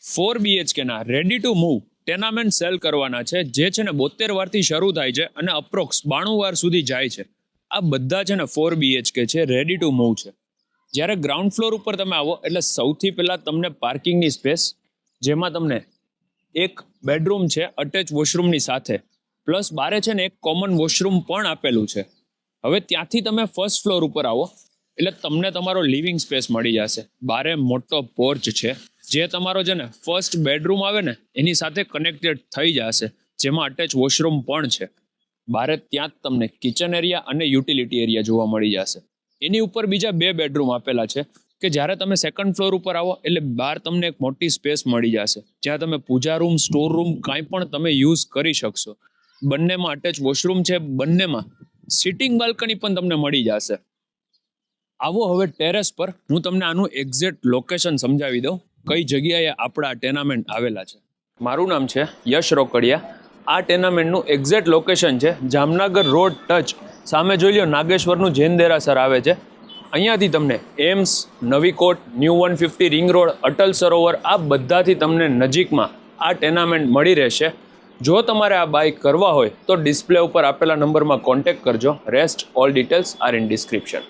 4 BHK ના ready to move tenement cell કરવાના છે, જે છે ને 72 વારથી શરૂ થાય છે અને અપ્રોક્સ 92 વાર સુધી જાય છે. આ બધા છે ને 4 BHK છે, રેડી ટુ મૂવ છે. જ્યારે ગ્રાઉન્ડ ફ્લોર ઉપર તમે આવો એટલે સૌથી પહેલા તમને પાર્કિંગની સ્પેસ, જેમાં તમને એક બેડરૂમ છે અટેચ વોશરૂમની સાથે, પ્લસ બારે છે ને એક કોમન વોશરૂમ પણ આપેલું છે. હવે ત્યાંથી તમે ફર્સ્ટ ફ્લોર ઉપર આવો એટલે તમને તમારો લિવિંગ સ્પેસ મળી જશે. બારે મોટો પોર્ચ છે, જે તમારો છે ને ફર્સ્ટ બેડરૂમ આવે ને એની સાથે કનેક્ટેડ થઈ જશે, જેમાં અટેચ વોશરૂમ પણ છે. બારે ત્યાં જ તમને કિચન એરિયા અને યુટિલિટી એરિયા જોવા મળી જશે. એની ઉપર બીજા 2 બેડરૂમ આપેલા છે કે જ્યારે તમે સેકન્ડ ફ્લોર ઉપર આવો એટલે બહાર તમને એક મોટી સ્પેસ મળી જશે, જ્યાં તમે પૂજા રૂમ, સ્ટોર રૂમ કાંઈ પણ તમે યુઝ કરી શકશો. બંનેમાં અટેચ વોશરૂમ છે, બંનેમાં સિટિંગ બાલ્કની પણ તમને મળી જશે. આવો હવે ટેરેસ પર, હું તમને આનું એક્ઝેક્ટ લોકેશન સમજાવી દઉં, કઈ જગ્યાએ આપણા ટેનામેન્ટ આવેલા છે. મારું નામ છે યશ રોકડિયા. આ ટેનામેન્ટનું એક્ઝેક્ટ લોકેશન છે જામનગર રોડ ટચ, સામે જોઈ લો નાગેશ્વરનું જૈન દેરાસર આવે છે. અહીંયાથી તમને એમ્સ, નવીકોટ, new 150 ring road, Atal Sarovar, આ બધાથી તમને નજીકમાં આ ટેનામેન્ટ મળી રહેશે. જો તમારે આ બાય કરવા હોય તો ડિસ્પ્લે ઉપર આપેલા નંબરમાં કોન્ટેક્ટ કરજો. Rest all details are in description.